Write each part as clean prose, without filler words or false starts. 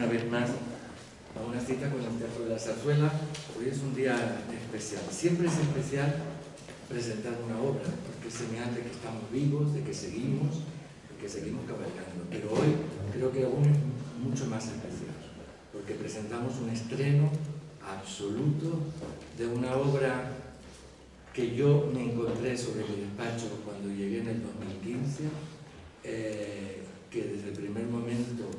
una vez más a una cita con el Teatro de la Zarzuela. Hoy es un día especial. Siempre es especial presentar una obra, porque es señal de que estamos vivos, de que seguimos cabalgando. Pero hoy creo que aún es mucho más especial, porque presentamos un estreno absoluto de una obra que yo me encontré sobre mi despacho cuando llegué en el 2015, que desde el primer momento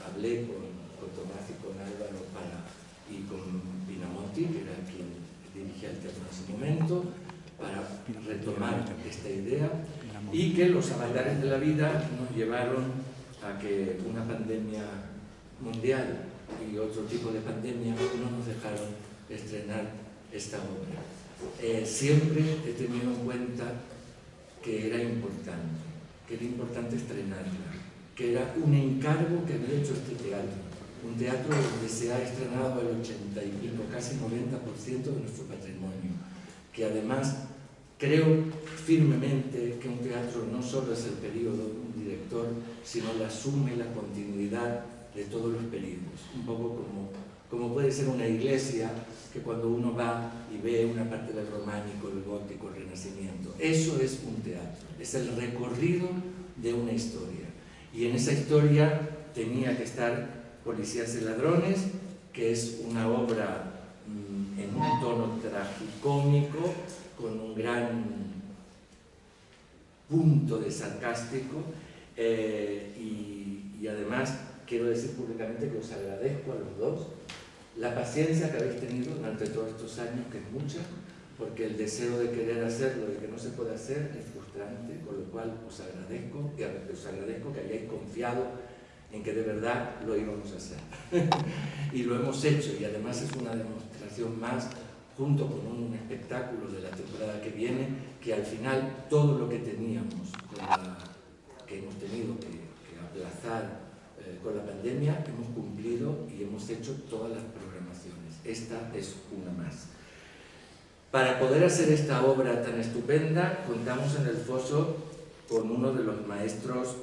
hablé con Tomás y con Álvaro y con Pinamonti, que era quien dirigía el teatro en ese momento, para retomar esta idea, y que los avatares de la vida nos llevaron a que una pandemia mundial y otro tipo de pandemia no nos dejaron estrenar esta obra. Siempre he tenido en cuenta que era importante estrenarla, que era un encargo que había hecho este teatro, un teatro donde se ha estrenado el 80 y pico, casi 90% de nuestro patrimonio, que además creo firmemente que un teatro no solo es el periodo de un director, sino la suma y la continuidad de todos los periodos, un poco como puede ser una iglesia, que cuando uno va y ve una parte del románico, el gótico, el renacimiento, eso es un teatro, es el recorrido de una historia. Y en esa historia tenía que estar Policías y Ladrones, que es una obra en un tono tragicómico, con un gran punto de sarcástico, y además quiero decir públicamente que os agradezco a los dos la paciencia que habéis tenido durante todos estos años, que es mucha, porque el deseo de querer hacerlo y que no se puede hacer es frustrante, con lo cual os agradezco que hayáis confiado en que de verdad lo íbamos a hacer. Y lo hemos hecho, y además es una demostración más, junto con un espectáculo de la temporada que viene, que al final todo lo que teníamos, que hemos tenido que aplazar con la pandemia, hemos cumplido y hemos hecho todas las programaciones. Esta es una más. Para poder hacer esta obra tan estupenda, contamos en el Foso con uno de los maestros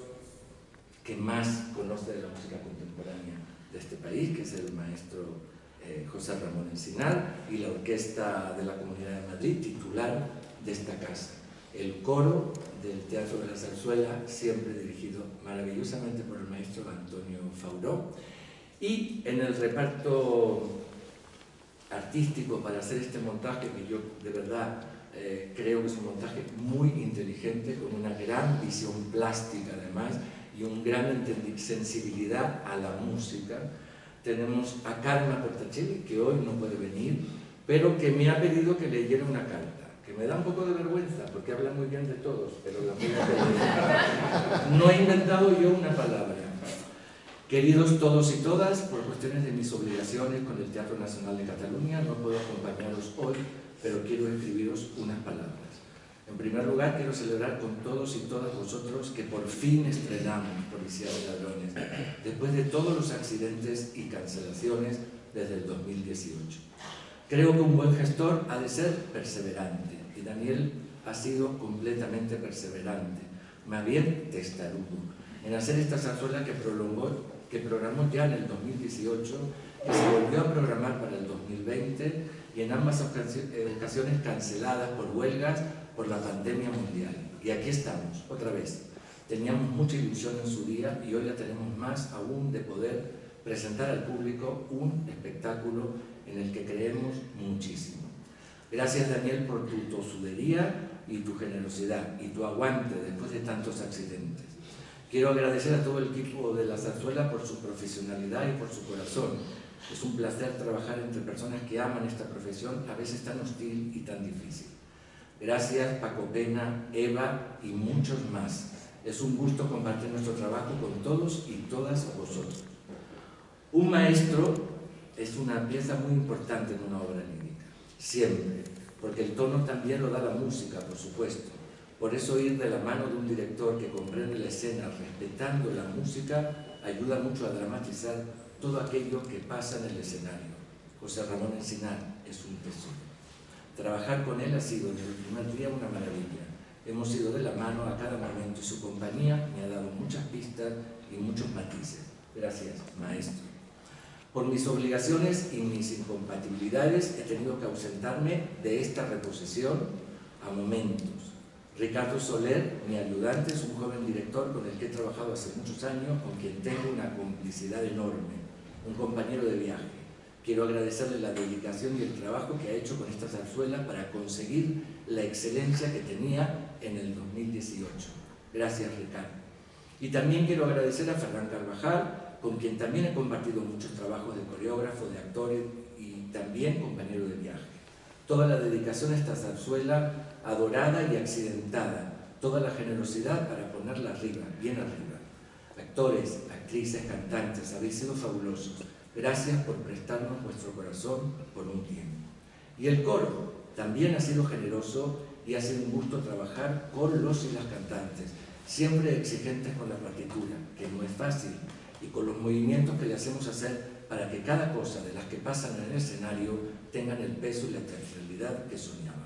que más conoce de la música contemporánea de este país, que es el maestro José Ramón Encinar, y la Orquesta de la Comunidad de Madrid, titular de esta casa. El coro del Teatro de la Zarzuela, siempre dirigido maravillosamente por el maestro Antonio Fauró. Y en el reparto artístico para hacer este montaje, que yo de verdad creo que es un montaje muy inteligente, con una gran visión plástica además, y una gran sensibilidad a la música, tenemos a Karma Portacelli, que hoy no puede venir, pero que me ha pedido que leyera una carta, que me da un poco de vergüenza, porque habla muy bien de todos, pero la voy a leer. No he inventado yo una palabra. Queridos todos y todas, por cuestiones de mis obligaciones con el Teatro Nacional de Cataluña, no puedo acompañaros hoy, pero quiero escribiros unas palabras. En primer lugar, quiero celebrar con todos y todas vosotros que por fin estrenamos Policías y Ladrones, después de todos los accidentes y cancelaciones desde el 2018. Creo que un buen gestor ha de ser perseverante, y Daniel ha sido completamente perseverante, más bien testarudo, en hacer esta zarzuela que programó ya en el 2018, que se volvió a programar para el 2020 y en ambas ocasiones canceladas por huelgas por la pandemia mundial. Y aquí estamos, otra vez. Teníamos mucha ilusión en su día y hoy la tenemos más aún de poder presentar al público un espectáculo en el que creemos muchísimo. Gracias, Daniel, por tu tosudería y tu generosidad y tu aguante después de tantos accidentes. Quiero agradecer a todo el equipo de la Zarzuela por su profesionalidad y por su corazón. Es un placer trabajar entre personas que aman esta profesión, a veces tan hostil y tan difícil. Gracias, Paco Pena, Eva y muchos más. Es un gusto compartir nuestro trabajo con todos y todas vosotros. Un maestro es una pieza muy importante en una obra lírica, siempre, porque el tono también lo da la música, por supuesto. Por eso ir de la mano de un director que comprende la escena respetando la música ayuda mucho a dramatizar todo aquello que pasa en el escenario. José Ramón Encinar es un tesoro. Trabajar con él ha sido desde el primer día una maravilla. Hemos ido de la mano a cada momento y su compañía me ha dado muchas pistas y muchos matices. Gracias, maestro. Por mis obligaciones y mis incompatibilidades he tenido que ausentarme de esta reposición a momentos. Ricardo Soler, mi ayudante, es un joven director con el que he trabajado hace muchos años, con quien tengo una complicidad enorme, un compañero de viaje. Quiero agradecerle la dedicación y el trabajo que ha hecho con esta zarzuela para conseguir la excelencia que tenía en el 2018. Gracias, Ricardo. Y también quiero agradecer a Ferran Carvajal, con quien también he compartido muchos trabajos de coreógrafo, de actor y también compañero de viaje. Toda la dedicación a esta zarzuela adorada y accidentada, toda la generosidad para ponerla arriba, bien arriba. Actores, actrices, cantantes, habéis sido fabulosos. Gracias por prestarnos vuestro corazón por un tiempo. Y el coro también ha sido generoso y ha sido un gusto trabajar con los y las cantantes, siempre exigentes con la partitura, que no es fácil, y con los movimientos que le hacemos hacer para que cada cosa de las que pasan en el escenario tengan el peso y la teatralidad que soñábamos.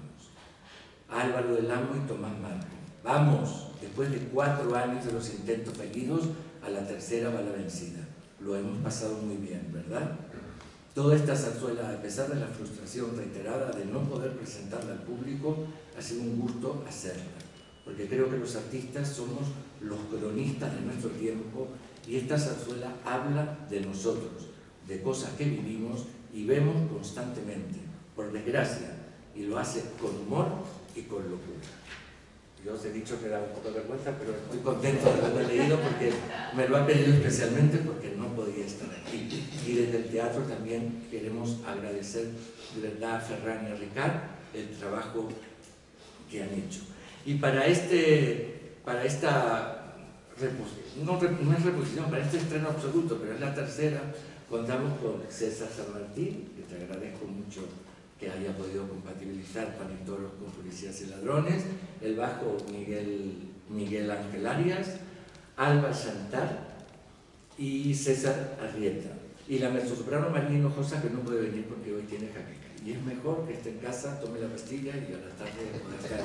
Álvaro del Amo y Tomás Marco. Vamos, después de 4 años de los intentos fallidos, a la tercera va la vencida. Lo hemos pasado muy bien, ¿verdad? Toda esta zarzuela, a pesar de la frustración reiterada de no poder presentarla al público, ha sido un gusto hacerla, porque creo que los artistas somos los cronistas de nuestro tiempo y esta zarzuela habla de nosotros, de cosas que vivimos y vemos constantemente, por desgracia, y lo hace con humor y con locura. Yo os he dicho que da un poco de vergüenza, pero estoy contento de haberlo leído porque me lo ha pedido especialmente porque no podía estar aquí. Y desde el teatro también queremos agradecer de verdad a Ferran y a Ricard el trabajo que han hecho. Y para esta no es reposición, para este estreno absoluto, pero es la tercera, contamos con César San Martín, que te agradezco mucho que haya podido compatibilizar Pan y Toros con Policías y Ladrones, el bajo Miguel Ángel Arias, Alba Chantal y César Arrieta. Y la mezzosoprano María Hinojosa, que no puede venir porque hoy tiene jaqueca. Y es mejor que esté en casa, tome la pastilla y a la tarde pueda estar.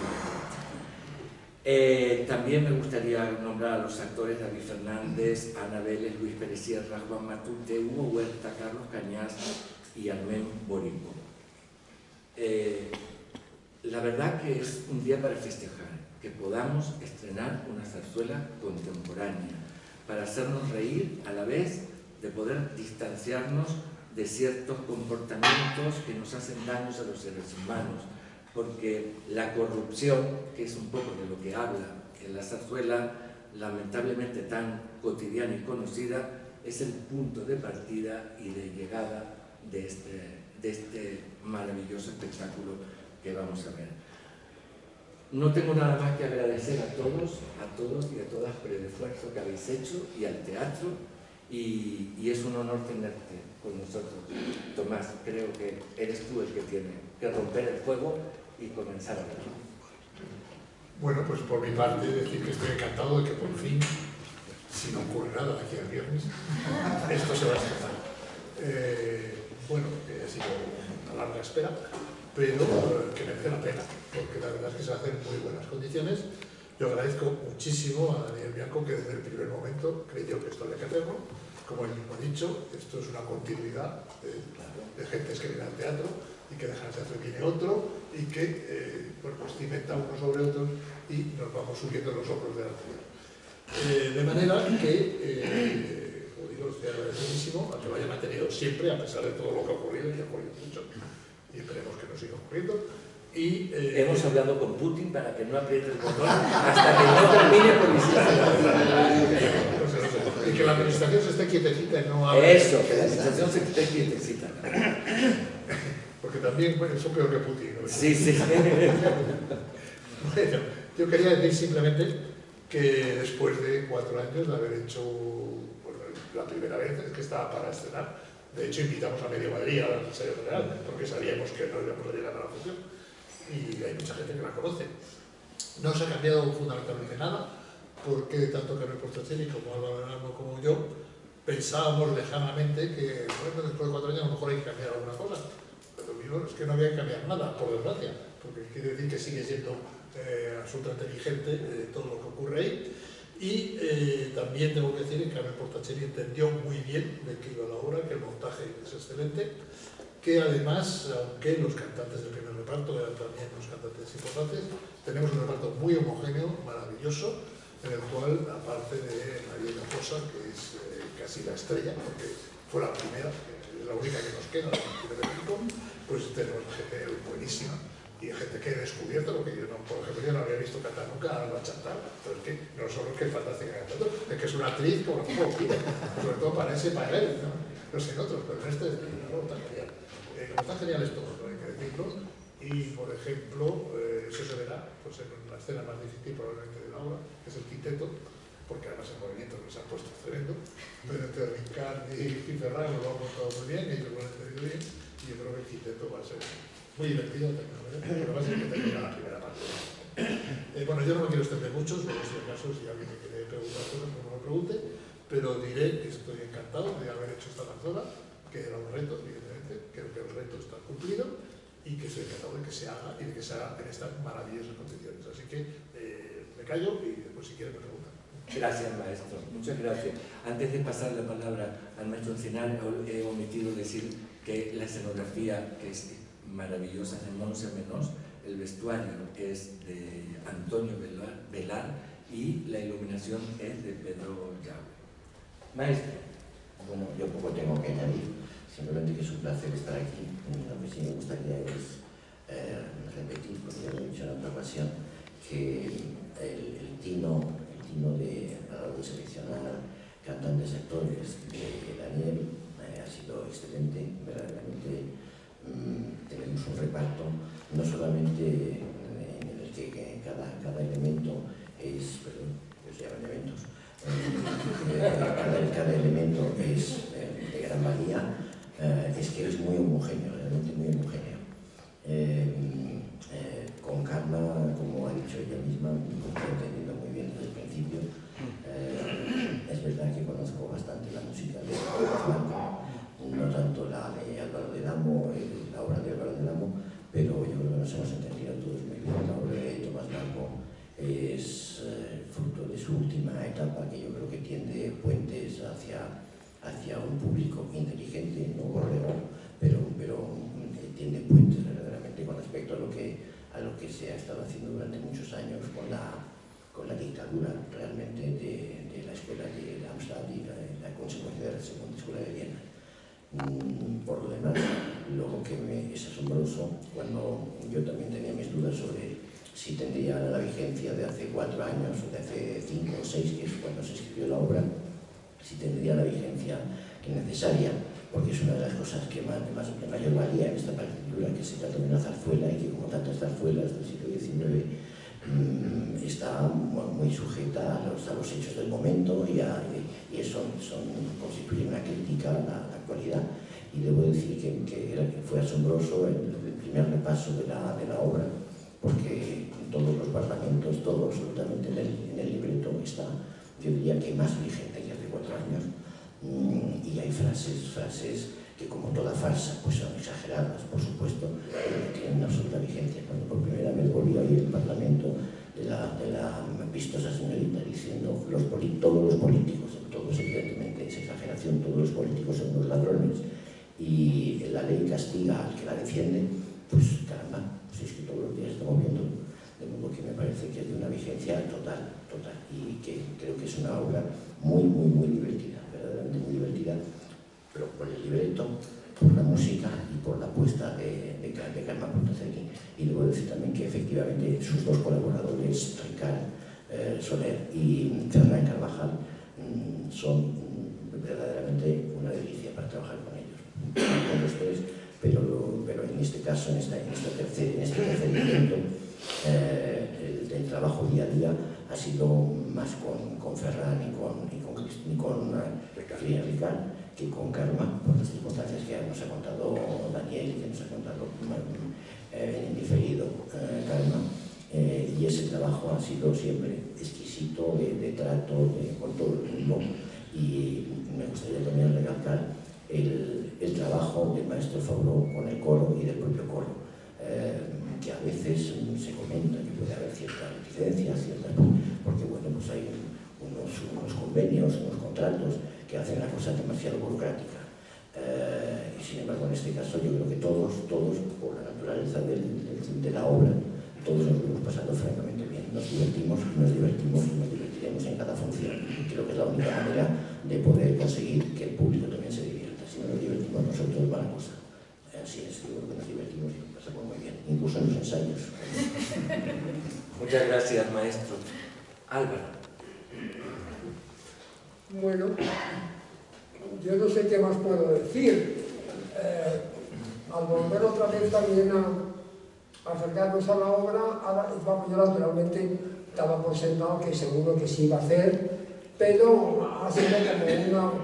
También me gustaría nombrar a los actores David Fernández, Ana Vélez, Luis Pérez Sierra, Juan Matute, Hugo Huerta, Carlos Cañas y Armén Borico. La verdad que es un día para festejar, que podamos estrenar una zarzuela contemporánea, para hacernos reír a la vez de poder distanciarnos de ciertos comportamientos que nos hacen daños a los seres humanos, porque la corrupción, que es un poco de lo que habla en la zarzuela, lamentablemente tan cotidiana y conocida, es el punto de partida y de llegada de este maravilloso espectáculo que vamos a ver. No tengo nada más que agradecer a todos y a todas por el esfuerzo que habéis hecho y al teatro, y es un honor tenerte con nosotros. Tomás, creo que eres tú el que tiene que romper el fuego y comenzar a hablar. Bueno, pues por mi parte decir que estoy encantado de que por fin, si no ocurre nada de aquí al viernes, esto se va a estrenar. Bueno, ha sido una larga espera, pero que merece la pena, porque la verdad es que se hace en muy buenas condiciones. Yo agradezco muchísimo a Daniel Bianco, que desde el primer momento creyó que esto había que hacerlo. Como él mismo ha dicho, esto es una continuidad de gentes que vienen al teatro y que dejan el teatro y viene otro, y que bueno, pues cimenta unos sobre otros y nos vamos subiendo los hombros del anterior. De manera que, como digo, estoy agradecidísimo a que lo haya mantenido siempre, a pesar de todo lo que ha ocurrido, y ha ocurrido mucho, y esperemos que no siga ocurriendo. Y, hemos hablado con Putin para que no apriete el botón hasta que no termine Policías y Ladrones. Y que la administración se esté quietecita y no haga... Eso, que la administración se esté quietecita. Porque también, bueno, eso peor que Putin, ¿no? Sí, sí. Bueno, yo quería decir simplemente que después de 4 años de haber hecho, bueno, la primera vez que estaba para estrenar, de hecho invitamos a medio Madrid al ensayo general, porque sabíamos que no íbamos a llegar a la función, y hay mucha gente que la conoce. No se ha cambiado fundamentalmente nada, porque tanto Carmen Portacini como Álvaro Bernardo como yo pensábamos lejanamente que, bueno, después de 4 años a lo mejor hay que cambiar alguna cosa. Pero digo, es que no había que cambiar nada, por desgracia, porque quiere decir que sigue siendo absolutamente vigente todo lo que ocurre ahí. Y también tengo que decir que Carmen Portacelli entendió muy bien de qué iba la obra, que el montaje es excelente, que además, aunque los cantantes del primer reparto eran también los cantantes importantes, tenemos un reparto muy homogéneo, maravilloso, en el cual, aparte de María Caposa, que es casi la estrella, porque fue la primera, es la única que nos queda de México, pues tenemos gente buenísima y gente que he descubierto, porque yo, no, por ejemplo, yo no había visto cantar nunca a Alba Chantal, pero es que no solo es que es fantástica cantando, es que es una actriz como pide, sobre todo para ese papel, no sé en otros, pero en este no, está genial. Como está genial es todo, no hay que decirlo, y por ejemplo, eso se verá pues, en una escena más difícil probablemente de la obra, que es el quinteto, porque además el movimiento que se ha puesto es tremendo, pero entre Ricard y Ferran lo han montado muy bien, ellos lo han entendido bien, y yo creo que el quinteto va a ser muy divertido, pero va a ser que termina la primera parte. Bueno, yo no me quiero extender mucho, pero si acaso si alguien me quiere preguntar cosas, no me lo pregunte, pero diré que estoy encantado de haber hecho esta danzona, que era un reto, evidentemente, creo que el reto está cumplido, y que estoy encantado de que se haga y de que se haga en estas maravillosas condiciones. Así que me callo y después si quieren me preguntan. Gracias, maestro. Muchas gracias. Antes de pasar la palabra al maestro Encinar, he omitido decir que la escenografía, que es maravillosa, de menos en menos, el vestuario es de Antonio Velar y la iluminación es de Pedro Llave. Maestro. Bueno, yo poco tengo que añadir, simplemente que es un placer estar aquí. Lo que sí me gustaría es repetir, porque ya lo he dicho en otra ocasión, que el tino de, a la hora de seleccionar cantantes actores de Daniel ha sido excelente. Verdaderamente tenemos un reparto no solamente en el que cada elemento es, perdón, se llaman elementos, cada elemento es de gran valía, es que es muy homogéneo, realmente muy homogéneo. Con Carla, como ha dicho ella misma, lo estoy entendiendo muy bien desde el principio. Es verdad que conozco bastante la música de Marco, no tanto la de Álvaro del Amo, la obra de Álvaro del Amo, pero yo creo que nos hemos entendido todos muy bien. La obra de Tomás Marco es fruto de su última etapa, que yo creo que tiende puentes hacia un público inteligente, no borrego, pero tiende puentes verdaderamente con respecto a lo que se ha estado haciendo durante muchos años con la dictadura realmente de la escuela de Darmstadt y la consecuencia de la segunda escuela de Viena. Por lo demás, lo que es asombroso, cuando yo también tenía mis dudas sobre si tendría la vigencia de hace 4 años o de hace 5 o 6, que es cuando se escribió la obra, si tendría la vigencia necesaria, porque es una de las cosas que mayor valía en esta partitura, que se trata de una zarzuela y que, como tantas zarzuelas del siglo XIX, está muy sujeta a los hechos del momento y eso constituye una crítica a la actualidad. Y debo decir que fue asombroso el primer repaso de la obra, porque todos los parlamentos, todo absolutamente en el libreto está, yo diría que más vigente que hace 4 años, y hay frases que, como toda farsa, pues son exageradas, por supuesto, pero que tienen absoluta vigencia. Cuando por primera vez volví a oír el Parlamento de la vistosa señorita diciendo todos los políticos, todos evidentemente es exageración, todos los políticos son unos ladrones y la ley castiga al que la defiende, pues caramba, pues es que todos los días estamos viendo, de modo que me parece que es de una vigencia total, y que creo que es una obra muy divertida, verdaderamente muy divertida, pero por el libreto, por la música y por la puesta de Carmen Portacelli. Y debo decir también que efectivamente sus dos colaboradores, Ricard Soler y Ferran Carvajal, son verdaderamente una delicia para trabajar con ellos. Con los tres, pero en este caso, en este tercer intento, el trabajo día a día ha sido más con Ferran y con Ricard que con Karma, por las circunstancias que nos ha contado Daniel y que nos ha contado en diferido Karma. Y ese trabajo ha sido siempre exquisito, de trato con todo el mundo. Y me gustaría también recalcar el trabajo del maestro Fauró con el coro y del propio coro, que a veces se comenta que puede haber ciertas reticencias, porque bueno, pues hay unos convenios, unos contratos que hacen la cosa demasiado burocrática. Y sin embargo, en este caso, yo creo que todos, por la naturaleza de la obra, todos nos lo hemos pasado francamente bien. Nos divertimos y nos divertiremos en cada función. Creo que es la única manera de poder conseguir que el público también se divierta. Si no nos divertimos nosotros, va la cosa. Así es, yo creo que nos divertimos y lo pasamos muy bien, incluso en los ensayos. Muchas gracias, maestro. Álvaro. Bueno, yo no sé qué más puedo decir. Al volver otra vez también a acercarnos a la obra, ahora, vamos, yo naturalmente estaba por sentado que seguro que sí iba a hacer, pero ha sido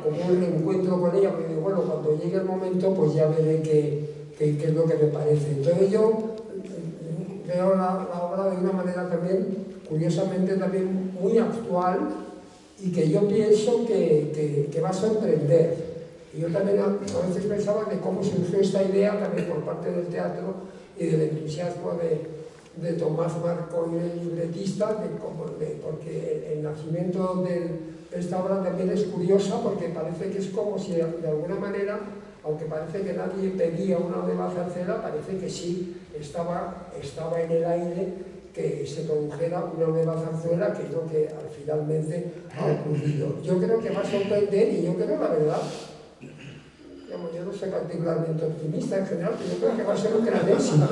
como un reencuentro con ella, porque digo, bueno, cuando llegue el momento pues ya veré qué es lo que me parece. Entonces yo veo la obra de una manera también, curiosamente también muy actual, y que yo pienso que va a sorprender. Y yo también a veces pensaba de cómo surgió esta idea también por parte del teatro y del entusiasmo de Tomás Marco y el libretista, porque el nacimiento de esta obra también es curiosa, porque parece que es como si de alguna manera, aunque parece que nadie pedía una nueva zarzuela, parece que sí estaba en el aire que se produjera una nueva zarzuela, que es lo que finalmente ha ocurrido. Yo creo que va a sorprender, y yo creo la verdad, digamos, yo no soy particularmente optimista en general, pero yo creo que va a ser un gran éxito.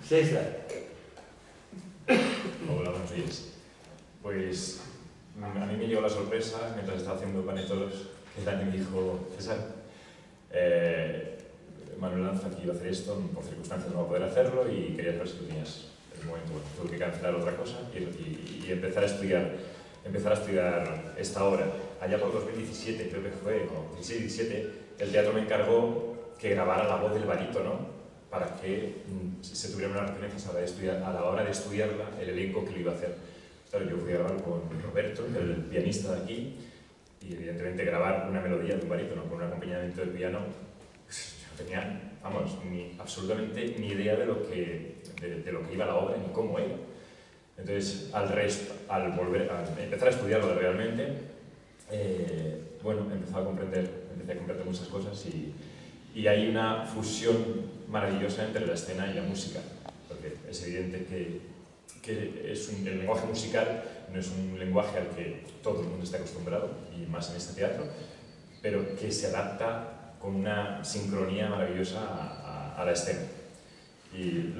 César. Hola, buenos días. Pues a mí me llegó la sorpresa mientras estaba haciendo panetolos, que Dani me dijo: César, Manuel lanza que iba a hacer esto, por circunstancias no va a poder hacerlo y quería saber si tú tenías el momento. Bueno, tuve que cancelar otra cosa y empezar a estudiar esta obra. Allá por 2017, creo que fue, o 16-17, el teatro me encargó que grabara la voz del barítono para que se tuvieran unas referencias a la hora de estudiarla, el elenco que lo iba a hacer. Claro, yo fui a grabar con Roberto, el pianista de aquí, y evidentemente grabar una melodía de un barítono con un acompañamiento de piano, yo tenía, vamos, absolutamente ni idea de lo que iba la obra ni cómo era. Entonces, al empezar a estudiarlo realmente, bueno, empecé a comprender muchas cosas y hay una fusión maravillosa entre la escena y la música, porque es evidente que el lenguaje musical no es un lenguaje al que todo el mundo está acostumbrado, y más en este teatro, pero que se adapta con una sincronía maravillosa a la escena. Y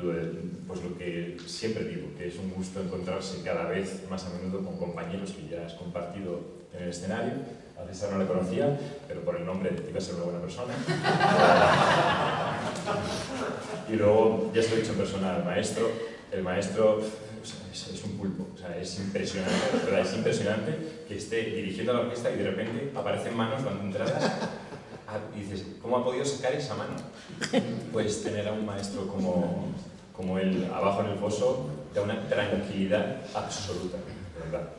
pues lo que siempre digo, que es un gusto encontrarse cada vez más a menudo con compañeros que ya has compartido en el escenario. A César no le conocía, pero por el nombre iba a ser una buena persona. Y luego, ya estoy dicho en persona al maestro. El maestro es un pulpo, o sea, es impresionante, ¿verdad? Es impresionante que esté dirigiendo a la orquesta y de repente aparecen manos dando entradas. Y dices, ¿cómo ha podido sacar esa mano? Pues tener a un maestro como él abajo en el foso da una tranquilidad absoluta, de verdad.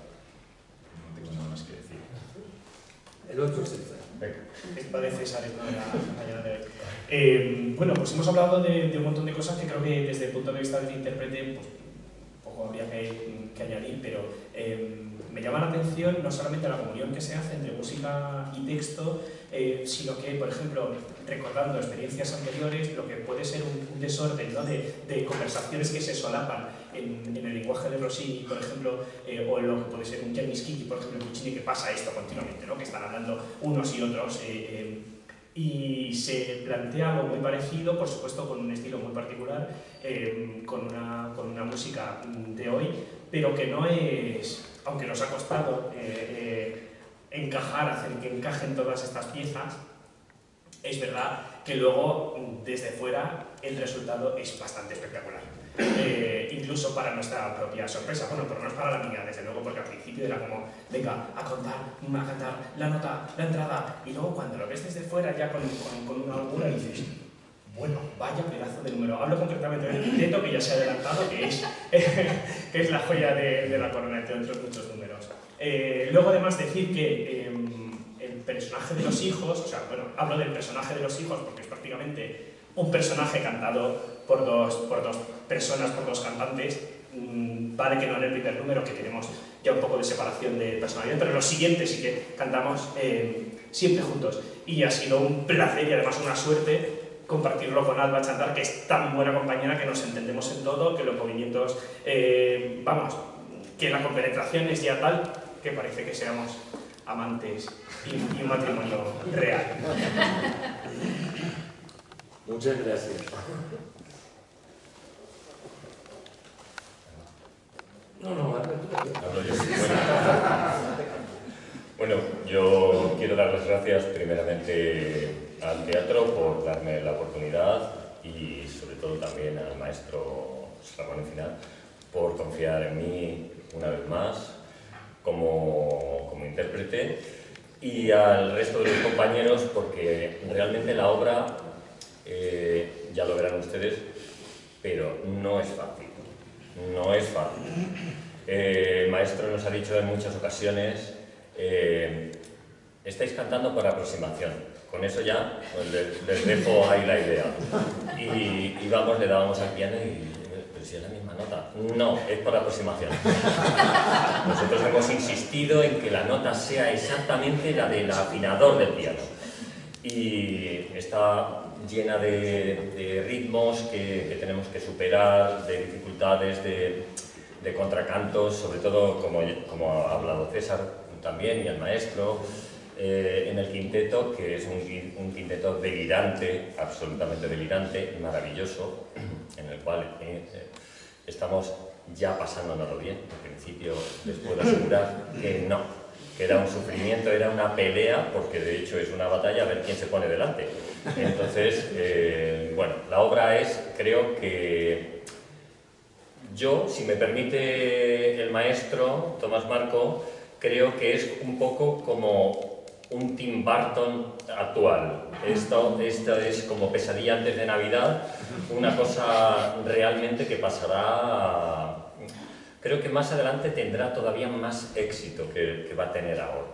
No tengo nada más que decir. El otro César. Esta de César es una bueno, pues hemos hablado de un montón de cosas que creo que desde el punto de vista del intérprete, pues poco habría que añadir, pero me llama la atención no solamente la comunión que se hace entre música y texto, sino que, por ejemplo, recordando experiencias anteriores, lo que puede ser un desorden, ¿no?, de conversaciones que se solapan en el lenguaje de Rossini, por ejemplo, o en lo que puede ser un Gianni Schicchi, por ejemplo, en Puccini, que pasa esto continuamente, ¿no?, que están hablando unos y otros, y se plantea algo muy parecido, por supuesto con un estilo muy particular, con una música de hoy, pero que no es, aunque nos ha costado hacer que encajen todas estas piezas, es verdad que luego desde fuera el resultado es bastante espectacular. Incluso para nuestra propia sorpresa, bueno, pero no es para la mía, desde luego, porque al principio era como, venga, a cantar la nota, la entrada, y luego cuando lo ves desde fuera ya con una holgura dices, bueno, vaya pedazo de número. Hablo concretamente del quinteto, que ya se ha adelantado, que es la joya de la corona, entre otros muchos números. Luego, además, decir que el personaje de los hijos, o sea, bueno, hablo del personaje de los hijos porque es prácticamente un personaje cantado por dos personas, por dos cantantes, vale que no en el primer número, que tenemos ya un poco de separación de personalidad, pero en los siguientes sí que cantamos siempre juntos. Y ha sido un placer y además una suerte compartirlo con Alba Chantar, que es tan buena compañera, que nos entendemos en todo, que los movimientos, vamos, que la compenetración es ya tal que parece que seamos amantes y un matrimonio real. Muchas gracias. No, habla tú. Hablo yo. Bueno, yo quiero dar las gracias primeramente al teatro por darme la oportunidad y sobre todo también al maestro Ramón Encinar por confiar en mí una vez más como intérprete, y al resto de los compañeros porque realmente la obra, ya lo verán ustedes, pero no es fácil. No es fácil. El maestro nos ha dicho en muchas ocasiones, estáis cantando por aproximación. Con eso ya pues, les dejo ahí la idea. Y vamos, le dábamos al piano y... pero si es la misma nota. No, es por aproximación. Nosotros hemos insistido en que la nota sea exactamente la del afinador del piano. Y está llena de ritmos que tenemos que superar, de dificultades, de contracantos, sobre todo, como ha hablado César también y el maestro, en el quinteto, que es un quinteto delirante, absolutamente delirante, maravilloso, en el cual estamos ya pasándonoslo bien. En principio les puedo asegurar que no, que era un sufrimiento, era una pelea, porque de hecho es una batalla a ver quién se pone delante. Entonces, bueno, la obra es, creo que yo, si me permite el maestro Tomás Marco, creo que es un poco como un Tim Burton actual. Esto es como Pesadilla antes de Navidad, una cosa realmente que pasará, creo que más adelante tendrá todavía más éxito que va a tener ahora.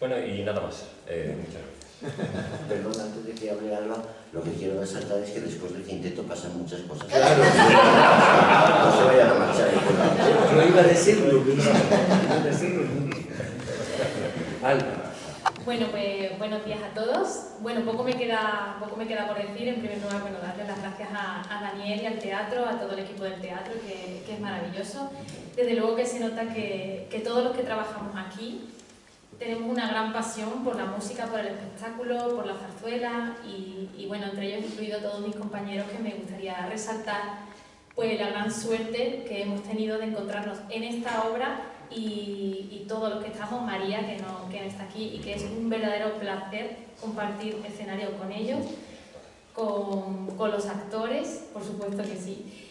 Bueno, y nada más. Muchas gracias. Perdón, antes de que hable Alba, lo que quiero resaltar es que después del quinteto pasan muchas cosas. Claro. No se vayan a marchar ahí por la... Yo iba a decir lo mismo. Alba. Bueno, pues buenos días a todos. Bueno, poco me queda por decir. En primer lugar, bueno, darle las gracias a Daniel y al teatro, a todo el equipo del teatro, que es maravilloso. Desde luego que se nota que todos los que trabajamos aquí tenemos una gran pasión por la música, por el espectáculo, por la zarzuela y bueno, entre ellos incluido todos mis compañeros, que me gustaría resaltar pues la gran suerte que hemos tenido de encontrarnos en esta obra y todos los que estamos, María, que no está aquí, y que es un verdadero placer compartir escenario con ellos, con los actores, por supuesto que sí,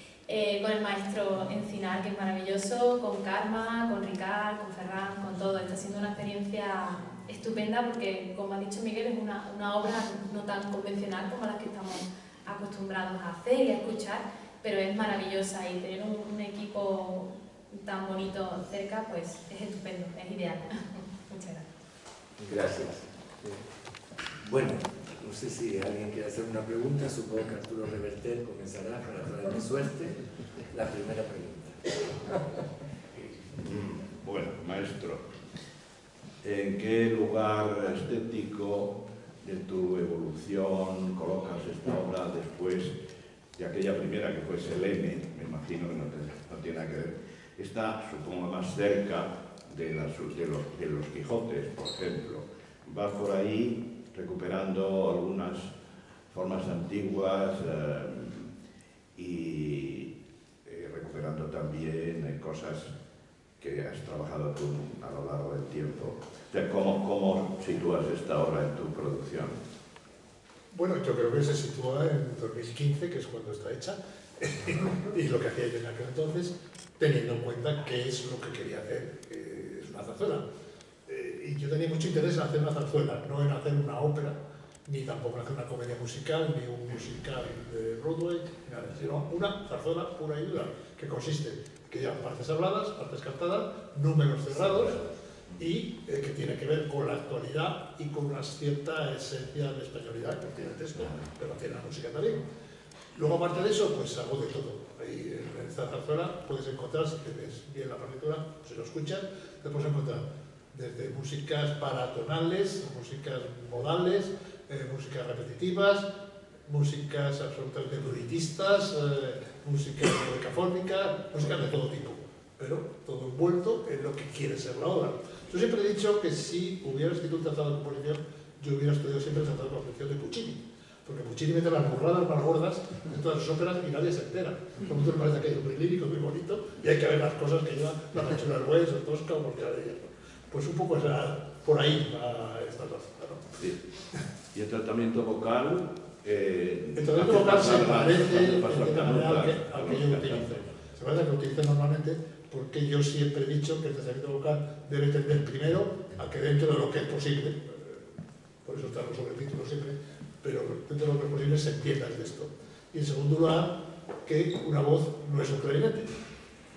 con el maestro Encinar, que es maravilloso, con Karma, con Ricard, con Ferran, con todo. Está siendo una experiencia estupenda porque, como ha dicho Miguel, es una obra no tan convencional como las que estamos acostumbrados a hacer y a escuchar, pero es maravillosa, y tener un equipo tan bonito cerca, pues es estupendo, es ideal. Muchas gracias. Gracias. Bueno, no sé si alguien quiere hacer una pregunta. Supongo que Arturo Reverter comenzará para traerme suerte. La primera pregunta. Bueno, maestro, ¿en qué lugar estético de tu evolución colocas esta obra después de aquella primera que fue Selene? Me imagino que no tiene nada que ver. Está, supongo, más cerca de los Quijotes, por ejemplo. Va por ahí recuperando algunas formas antiguas y recuperando también cosas que has trabajado tú a lo largo del tiempo. O sea, ¿cómo sitúas esta obra en tu producción? Bueno, yo creo que se sitúa en 2015, que es cuando está hecha, y lo que hacía yo en aquel entonces, teniendo en cuenta qué es lo que quería hacer, que es una zarzuela. Y yo tenía mucho interés en hacer una zarzuela, no en hacer una ópera, ni tampoco en hacer una comedia musical, ni un musical de Broadway, nada, sino una zarzuela pura y dura, que consiste en que llevan partes habladas, partes cantadas, números cerrados, y que tiene que ver con la actualidad y con una cierta esencia de españolidad que tiene el texto, pero tiene la música también. Luego, aparte de eso, pues hago de todo. Ahí en esta zarzuela puedes encontrar, si tienes bien la partitura, si lo escuchas, te puedes encontrar desde músicas paratonales, músicas modales, músicas repetitivas, músicas absolutamente bruitistas, músicas decafónicas, músicas de todo tipo, pero todo envuelto en lo que quiere ser la obra. Yo siempre he dicho que si hubiera escrito un tratado de composición, yo hubiera estudiado siempre el tratado de composición de Puccini, porque Puccini mete las burradas más gordas en todas sus óperas y nadie se entera. A todo el mundo le parece que es muy lírico, muy bonito, y hay que ver las cosas que lleva la Manchura del Buey, o Tosca o cualquiera de ellas. Pues un poco por ahí va esta cosa, ¿no? Sí. Y el tratamiento vocal... el tratamiento vocal se parece al que yo utilizo. Se parece al que utilizo normalmente, porque yo siempre he dicho que el tratamiento vocal debe tender primero a que dentro de lo que es posible, por eso están los sobretítulos siempre, pero dentro de lo que es posible se entienda el texto. Y en segundo lugar, que una voz no es un clarinete.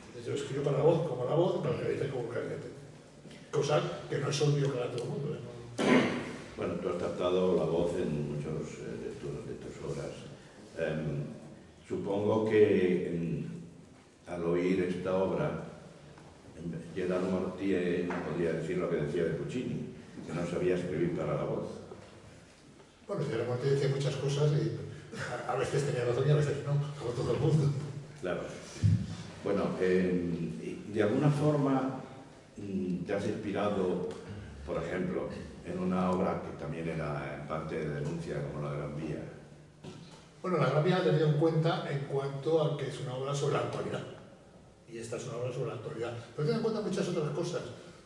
Entonces yo escribo para la voz como la voz, para el clarinete como un clarinete. Cosa que no es obvio para todo el mundo. Bueno, tú has tratado la voz en muchos de tus obras. Supongo que al oír esta obra, Gerardo Mortier no podía decir lo que decía de Puccini, que no sabía escribir para la voz. Bueno, Gerardo Mortier decía muchas cosas y a veces tenía razón y a veces no, como todo el mundo. Claro. Bueno, de alguna forma te has inspirado, por ejemplo, en una obra que también era en parte de denuncia, como la Gran Vía. Bueno, la Gran Vía la he tenido en cuenta en cuanto a que es una obra sobre la actualidad. Y esta es una obra sobre la actualidad. Pero he tenido en cuenta muchas otras cosas.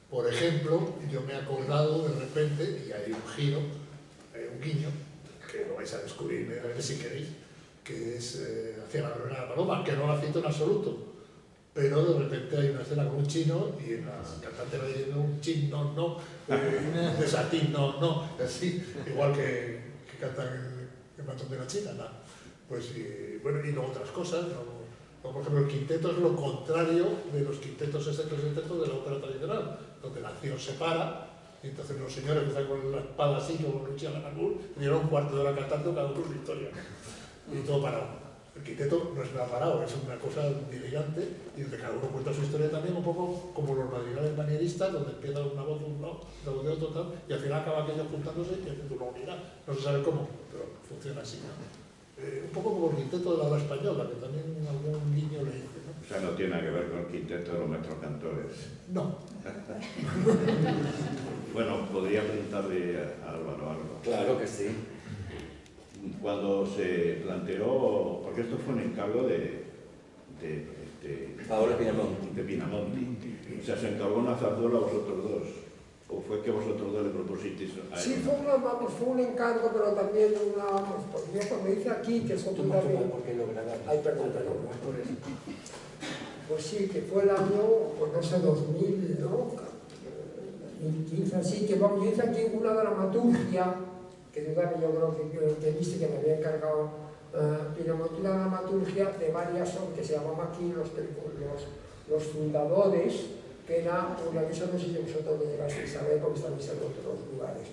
Por ejemplo, yo me he acordado de repente, y hay un giro, hay un guiño, que lo vais a descubrir inmediatamente si queréis, que es hacia la Verbena de la Paloma, que no la cito en absoluto. Pero de repente hay una escena con un chino y la cantante va diciendo un chin, no, desatín, no, así, igual que cantan el Matón de la China, ¿no? Pues, bueno, y luego otras cosas, ¿no? Por ejemplo, el quinteto es lo contrario de los quintetos sextetos de la ópera tradicional, donde la acción se para, y entonces los señores empiezan con la espada así, como Luciano Narbul, y llevan un cuarto de hora cantando cada uno su historia, y todo parado. El quinteto no es nada parado, es una cosa delirante y donde cada uno cuenta su historia también, un poco como los madrigales manieristas, donde empieza una voz de un lado, la voz de otro, tal, y al final acaba aquello juntándose y haciendo una unidad. No se sabe cómo, pero funciona así, ¿no? Un poco como el quinteto de la obra española, que también algún guiño le dice, ¿no? O sea, no tiene nada que ver con el quinteto de los maestros cantores. No. Bueno, podría preguntarle a Álvaro algo. Claro que sí. Cuando se planteó, porque esto fue un encargo de Paolo Pinamonti. De Pinamonti. O sea, se encargó una zarzuela a vosotros dos. ¿O fue que vosotros dos le propusisteis a él? Sí, fue un encargo, pero también pues yo cuando hice aquí, que es otro también... Ay, perdón. Pues sí, que fue el año, pues no sé, 2000, ¿no? 2015, así que vamos, yo hice aquí una dramaturgia, que yo creo que viste que me había encargado Pinamonti, una dramaturgia de varias obras que se llamaban aquí los fundadores, que era una visión, no sé si vosotros lo llegasteis a ver porque estáis en otros lugares,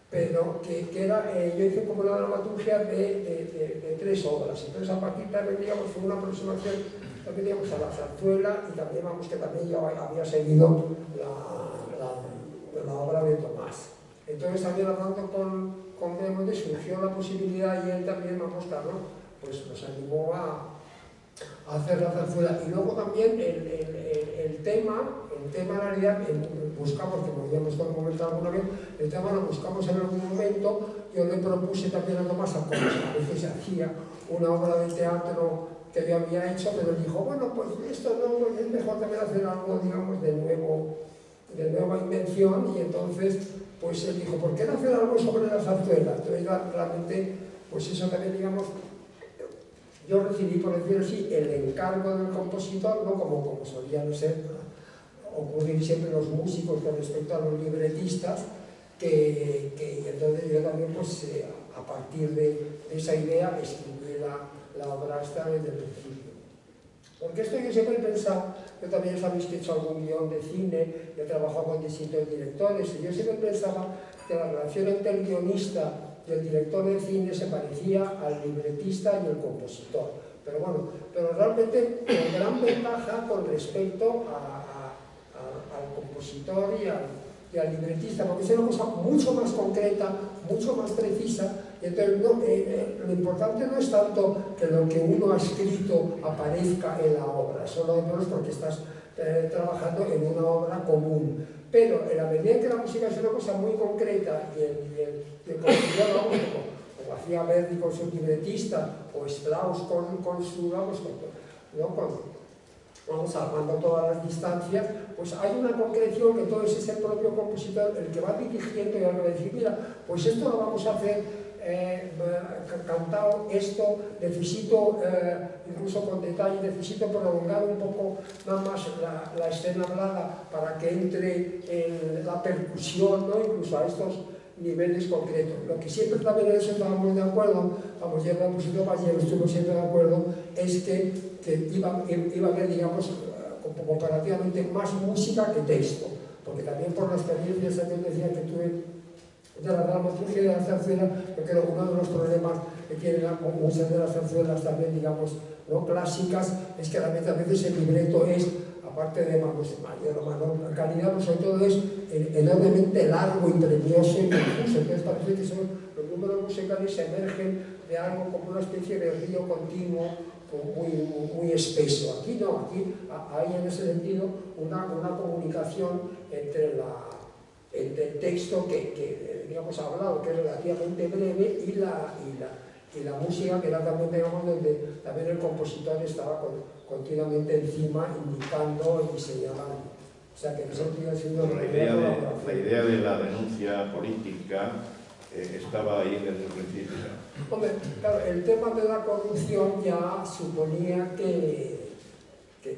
pero que era, yo hice como una dramaturgia de 3 obras, entonces a partir también, digamos, fue una aproximación también, digamos, a la zarzuela y también, vamos, que también yo había seguido la obra de Tomás. Entonces también hablando con Pinamonti surgió la posibilidad y él también, vamos, claro, pues nos animó a hacer la zarzuela. Y luego también el tema en realidad buscamos, que nos habíamos comentado alguna vez, el tema lo buscamos en algún momento. Yo le propuse también a Tomás, como a veces se hacía una obra de teatro que yo había hecho, pero él dijo, bueno, pues esto no, es mejor también hacer algo, digamos, de nueva invención, y entonces pues él dijo, ¿por qué no hacer algo sobre la zarzuela? Entonces realmente, pues eso también, digamos, yo recibí, por decirlo así, el encargo del compositor, ¿no? como solían ocurrir siempre los músicos con respecto a los libretistas, que entonces yo también, pues, a partir de esa idea, escribí la obra esta desde el principio. Porque esto yo siempre he pensado, yo también sabéis que he hecho algún guión de cine, he trabajado con distintos directores, y yo siempre pensaba que la relación entre el guionista y el director de cine se parecía al libretista y el compositor. Pero bueno, pero realmente con gran ventaja con respecto al compositor y al libretista, porque es una cosa mucho más concreta, mucho más precisa. Entonces, lo importante no es tanto que lo que uno ha escrito aparezca en la obra, eso lo de menos porque estás trabajando en una obra común. Pero en la medida en que la música es una cosa muy concreta y el compositor, como hacía Verdi con su libretista, o Strauss con su, vamos salvando todas las distancias, pues hay una concreción que entonces es el propio compositor el que va dirigiendo y va a decir, mira, pues esto lo vamos a hacer cantado, esto necesito, incluso con detalle, necesito prolongar un poco nada más la escena hablada para que entre la percusión, ¿no? Incluso a estos niveles concretos. Lo que siempre también en eso estábamos de acuerdo, vamos, ya la música Ballero estuvo siempre de acuerdo, es que iba a haber, digamos, comparativamente más música que texto, porque también por la experiencia que decía que tuve de la dramaturgia y de la zarzuela, yo creo que uno de los problemas que tienen muchas de las zarzuelas también, digamos, ¿no? clásicas, es que realmente a veces el libreto es, aparte de mayor calidad, pues sobre todo es enormemente largo y premioso y confuso. Entonces parece que los números musicales emergen de algo como una especie de río continuo muy espeso. Aquí no, aquí hay en ese sentido una comunicación entre el texto que digamos hablado, que es relativamente breve, y la música, que era también, digamos, donde también el compositor estaba continuamente encima, indicando y señalando. O sea que en ese sentido ha sido la idea de la denuncia política estaba ahí desde el principio. Hombre, claro, el tema de la corrupción ya suponía que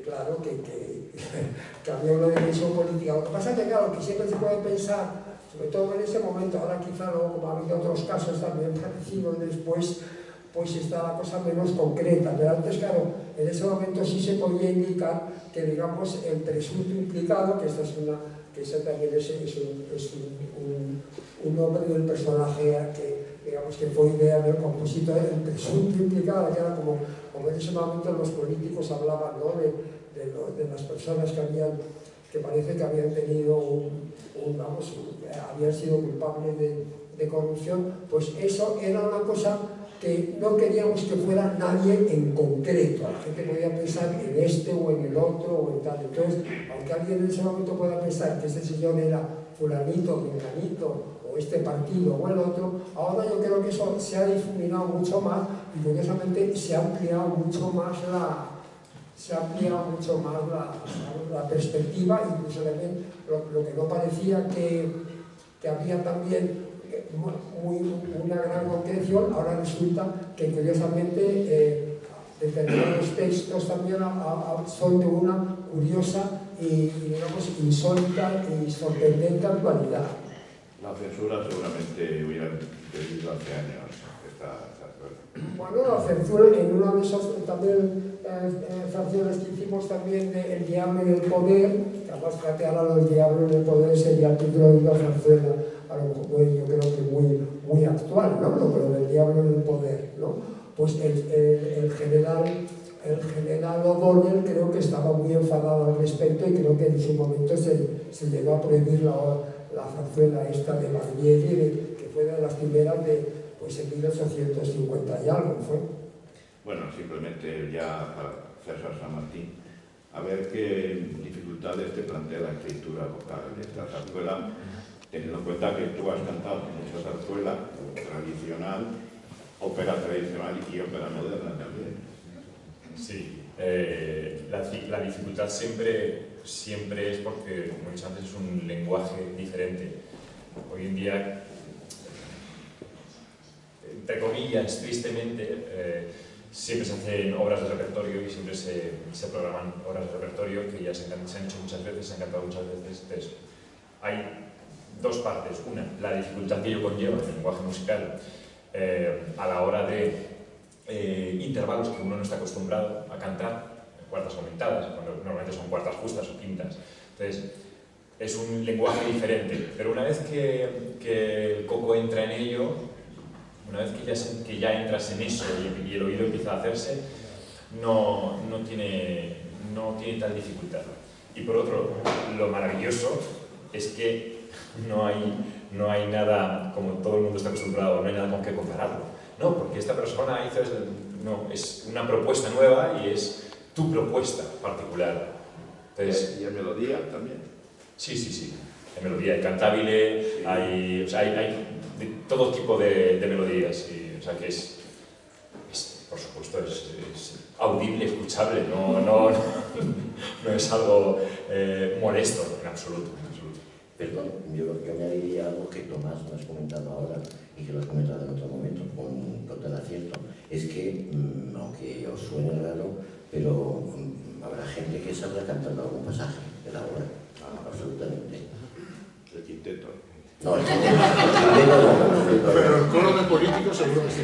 claro, que había una dimensión política. Lo que pasa es que, claro, que siempre se puede pensar, sobre todo en ese momento, ahora quizá no, como ha habido otros casos también parecidos después, pues está la cosa menos concreta. Pero antes, claro, en ese momento sí se podía indicar que, digamos, el presunto implicado, que esta es una, que ese también es un nombre del personaje que, digamos, que fue idea del compositor, el presunto implicado, que era como en ese momento los políticos hablaban, ¿no? de las personas que parece que habían tenido habían sido culpables de corrupción. Pues eso era una cosa que no queríamos que fuera nadie en concreto. La gente podía pensar en este o en el otro o en tal. Entonces, aunque alguien en ese momento pueda pensar que ese señor era fulanito, menganito, o este partido o el otro, ahora yo creo que eso se ha difuminado mucho más y curiosamente se ha ampliado mucho más la perspectiva, incluso también lo que no parecía que había también una gran concreción, ahora resulta que curiosamente determinados textos también son de una curiosa y digamos insólita y sorprendente actualidad. La censura seguramente hubiera pedido hace años esta zarzuela. Bueno, la censura en una de esas también zarzuelas que hicimos también de El Diablo y el Poder, que además fíjate, ahora El Diablo y el Poder sería el título de una zarzuela, a lo mejor yo creo que muy actual, ¿no? Pero del Diablo y el Poder, ¿no? Pues el general O'Donnell creo que estaba muy enfadado al respecto y creo que en su momento se llegó a prohibir la zarzuela esta de Barbieri, que fue de las primeras pues en 1850 y algo fue. Bueno, simplemente ya para César San Martín, a ver qué dificultades te plantea la escritura vocal de esta zarzuela, teniendo en cuenta que tú has cantado mucha zarzuela tradicional, ópera tradicional y ópera moderna también. Sí, la dificultad siempre es porque, como he dicho antes, es un lenguaje diferente. Hoy en día, entre comillas, tristemente, siempre se hacen obras de repertorio y siempre se programan obras de repertorio que ya se han hecho muchas veces, se han cantado muchas veces. Entonces, hay dos partes. Una, la dificultad que ello conlleva en el lenguaje musical a la hora de intervalos que uno no está acostumbrado a cantar, cuartas aumentadas, cuando normalmente son cuartas justas o quintas. Entonces, es un lenguaje diferente, pero una vez que el coco entra en ello, una vez que ya entras en eso y el oído empieza a hacerse, no tiene tal dificultad. Y por otro, lo maravilloso es que no hay nada, como todo el mundo está acostumbrado, no hay nada con qué compararlo. No, porque esta persona es una propuesta nueva y es tu propuesta particular. Entonces, ¿Y en melodía también? Sí. Hay melodía, hay cantabile, sí. hay de todo tipo de melodías. O sea que por supuesto, es audible, escuchable, no es algo molesto en absoluto. Perdón, yo añadiría algo que Tomás me has comentado ahora y que lo has comentado en otro momento con total acierto. Es que, aunque os suene raro, pero habrá gente que sabrá cantar algún pasaje de la obra, absolutamente. El quinteto. No, el quinteto no. Pero el coro de políticos seguro que sí.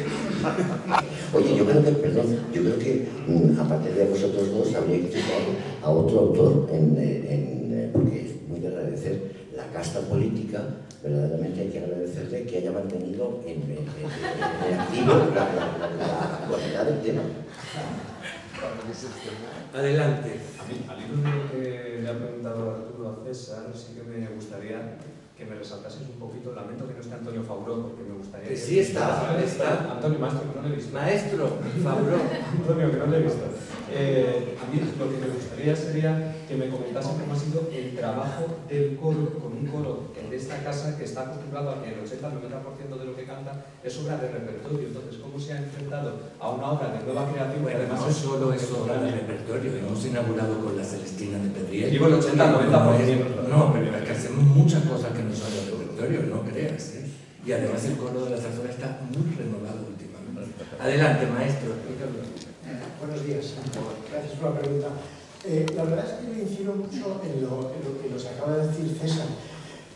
Oye, yo creo que aparte de vosotros dos, habría que citar a otro autor, porque es muy de agradecer la casta política, verdaderamente hay que agradecerle que haya mantenido en activo la actualidad del tema. Adelante. Al hilo de lo que le ha preguntado Arturo a César, sí que me gustaría que me resaltases un poquito. Lamento que no esté Antonio Fauró, porque me gustaría... Que sí está. Antonio, maestro, que no le he visto. Maestro, Fauró. Antonio, que no le he visto. A mí lo que me gustaría sería que me comentase cómo ha sido el trabajo del coro, con un coro de esta casa que está acostumbrado a que el 80-90% de lo que canta es obra de repertorio. Entonces, ¿cómo se ha enfrentado a una obra de nueva creación? Bueno, además no solo es obra de repertorio, hemos inaugurado con la Celestina de Pedriel. Digo el 80-90%. No, pero es que hacemos muchas cosas que no son de repertorio, no creas. Y además el coro de la zarzuela está muy renovado últimamente. Adelante, maestro. Buenos días, gracias por la pregunta. La verdad es que yo incido mucho en lo que nos acaba de decir César.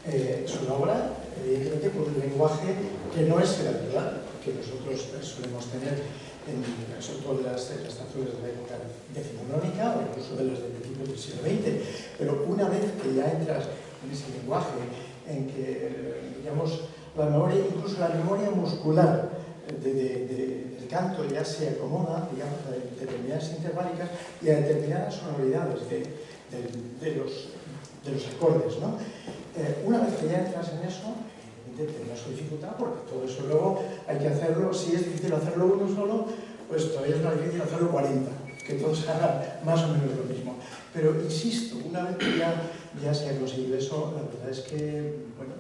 Es una obra, evidentemente, con un lenguaje que no es el habitual, que nosotros solemos tener, sobre todo en las zarzuelas de la época decimonónica o incluso de las de principios del siglo XX. Pero una vez que ya entras en ese lenguaje, en que, digamos, la memoria, incluso la memoria muscular del canto ya se acomoda, digamos, a determinadas interválicas y a determinadas sonoridades de los acordes, ¿no? Una vez que ya entras en eso, tendrás su dificultad, porque todo eso luego hay que hacerlo. Si es difícil hacerlo uno solo, pues todavía es más difícil hacerlo 40, que todos hagan más o menos lo mismo. Pero insisto, una vez que ya se ha conseguido eso, la verdad es que, bueno,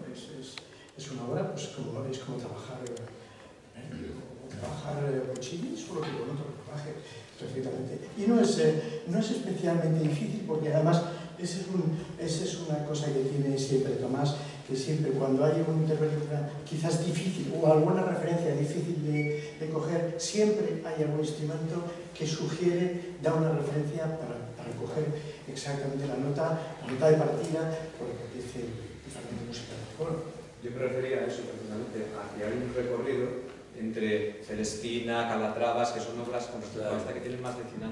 es una obra, pues es como trabajar Puccini, solo que con otro lenguaje, perfectamente. Y no es especialmente difícil, porque además esa es una cosa que tiene siempre Tomás, que siempre cuando hay una intervención quizás difícil o alguna referencia difícil de coger, siempre hay algún instrumento que sugiere, da una referencia para coger exactamente la nota de partida, por lo que dice diferente música del coro. Yo me refería a eso personalmente, a que hay un recorrido entre Celestina, Calatravas, que son obras con respecto a esta que tienen más de 100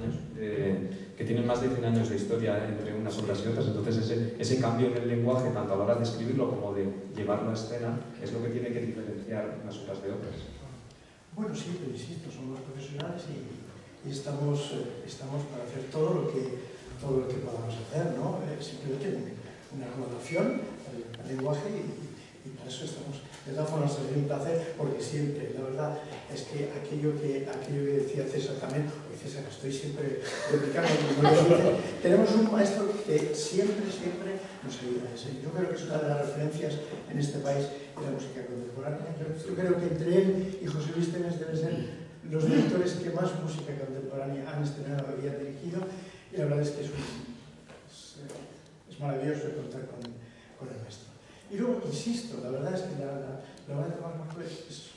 años de historia entre unas obras y otras. Entonces ese cambio en el lenguaje, tanto a la hora de escribirlo como de llevarlo a escena, es lo que tiene que diferenciar unas obras de otras. Bueno, sí, pero insisto, somos profesionales y estamos para hacer todo lo que podamos hacer, ¿no? Simplemente una acomodación al lenguaje y para eso estamos. De todas formas, es un placer, porque siempre, la verdad, es que aquello que decía César también, oye César, estoy siempre replicando, tenemos un maestro que siempre nos ayuda. Yo creo que es una de las referencias en este país de la música contemporánea. Yo creo que entre él y José Luis Temes deben ser los directores que más música contemporánea han estrenado y han dirigido, y la verdad es que es maravilloso contar con el maestro. Y luego, insisto, la verdad es que la obra de Tomás Marco es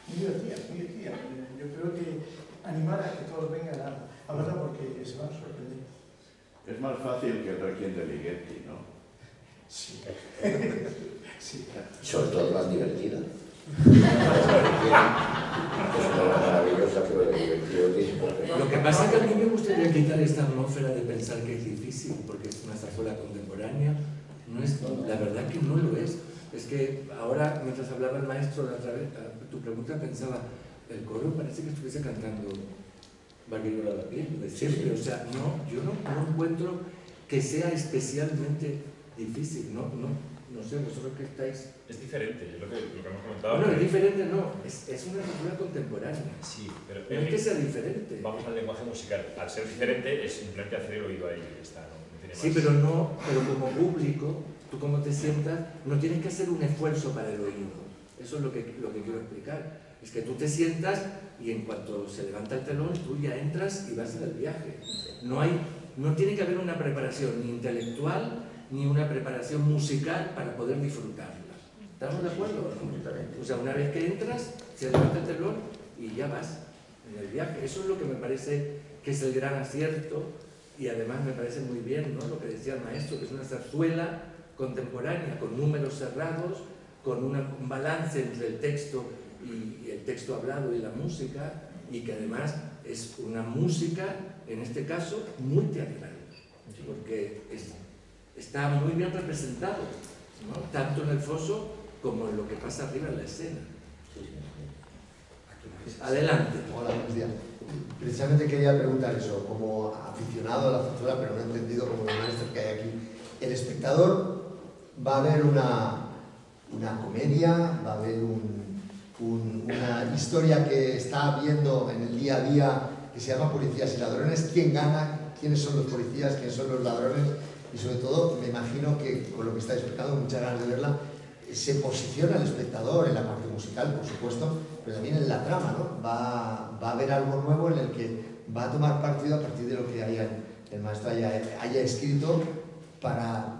muy divertida, muy divertida. Yo creo que animar a que todos vengan a verla porque se van a sorprender. Es más fácil que el Requiem de Ligeti, ¿no? Sí. Sí. Sobre todo más divertida. Es una obra maravillosa, pero divertido. Lo que pasa es que a mí me gustaría quitar esta atmósfera de pensar que es difícil, porque es una zarzuela contemporánea. No es, la verdad que no lo es. Es que ahora, mientras hablaba el maestro, la otra vez, tu pregunta pensaba, el coro parece que estuviese cantando Vaquero de piel, de siempre. O sea, yo no encuentro que sea especialmente difícil, no sé, vosotros que estáis... Es diferente, es lo que hemos comentado. Bueno, es diferente, no, es una cultura contemporánea. Sí, pero... No es que sea diferente. Vamos al lenguaje musical. Al ser diferente, es simplemente hacer el oído ahí y está, no tiene más. Sí, pero como público, tú como te sientas, no tienes que hacer un esfuerzo para el oído. Eso es lo que quiero explicar. Es que tú te sientas y en cuanto se levanta el telón, tú ya entras y vas en el viaje. No tiene que haber una preparación ni intelectual ni una preparación musical para poder disfrutarla. ¿Estamos de acuerdo? O sea, una vez que entras, se levanta el telón y ya vas en el viaje. Eso es lo que me parece que es el gran acierto y además me parece muy bien, ¿no? Lo que decía el maestro, que es una zarzuela contemporánea con números cerrados, con un balance entre el texto y el texto hablado y la música, y que además es una música, en este caso, muy teatral, porque está muy bien representado, ¿no? Tanto en el foso como en lo que pasa arriba en la escena. Adelante. Hola, buenos días. Precisamente quería preguntar eso, como aficionado a la zarzuela, pero no he entendido como el maestro que hay aquí. ¿El espectador va a ver una comedia, va a haber una historia que está viendo en el día a día que se llama Policías y Ladrones? ¿Quién gana? ¿Quiénes son los policías? ¿Quiénes son los ladrones? Y sobre todo, me imagino que con lo que estáis explicando, muchas ganas de verla, se posiciona el espectador en la parte musical, por supuesto, pero también en la trama, ¿no? Va a haber algo nuevo en el que va a tomar partido a partir de lo que el maestro haya escrito, para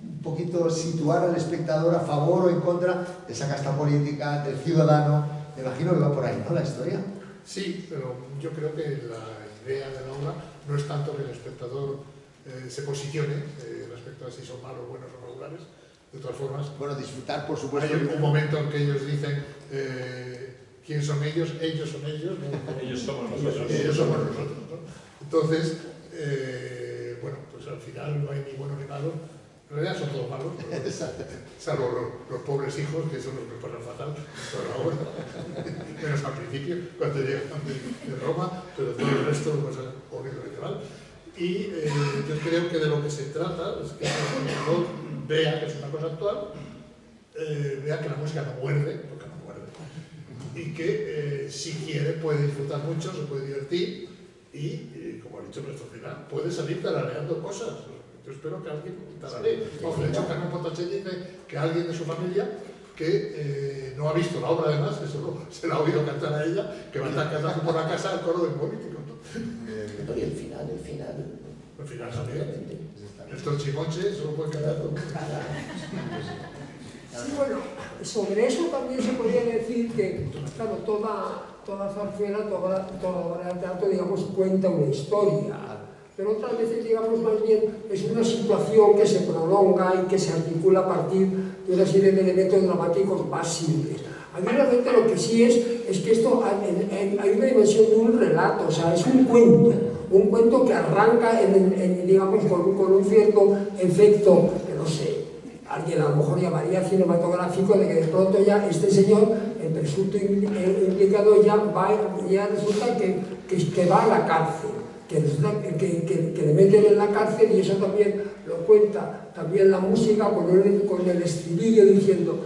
un poquito situar al espectador a favor o en contra de esa casta política, del ciudadano. Me imagino que va por ahí, ¿no? La historia. Sí, pero yo creo que la idea de la obra no es tanto que el espectador se posicione respecto a si son malos, buenos o regulares. De todas formas, bueno, disfrutar, por supuesto. Hay un momento en que ellos dicen ¿quién son ellos? Ellos son ellos, ¿no? Ellos somos nosotros. Ellos somos nosotros, ¿no? Entonces, bueno, pues al final no hay ni buenos ni malos. En realidad son todos malos, salvo los pobres hijos, que son los que pasan fatal ahora, menos al principio, cuando llegan de Roma, pero todo el resto lo pasan horriblemente mal. Y yo creo que de lo que se trata es que el espectador vea que es una cosa actual, vea que la música no muerde, porque no muerde, y que si quiere puede disfrutar mucho, se puede divertir y como ha dicho nuestro final, puede salir tarareando cosas. Yo espero que alguien tararee. De hecho, Carmen Potache dice que alguien de su familia que no ha visto la obra, además, que solo se la ha oído cantar a ella, que va a estar cantando por la casa al coro del político, ¿no? Y el final. El final también. Estos chimoches solo pueden cantar. Sí, bueno, sobre eso también se podría decir que, claro, toda zarzuela, toda obra de teatro, digamos, cuenta una historia. Pero otras veces, digamos, más bien es una situación que se prolonga y que se articula a partir de una serie de elementos dramáticos más simples. A mí realmente lo que sí es que esto hay una dimensión de un relato, o sea, es un cuento que arranca digamos, con un cierto efecto, que no sé, alguien a lo mejor llamaría cinematográfico, de que de pronto ya este señor, el presunto implicado, ya resulta que va a la cárcel. Que le meten en la cárcel, y eso también lo cuenta también la música con el estribillo diciendo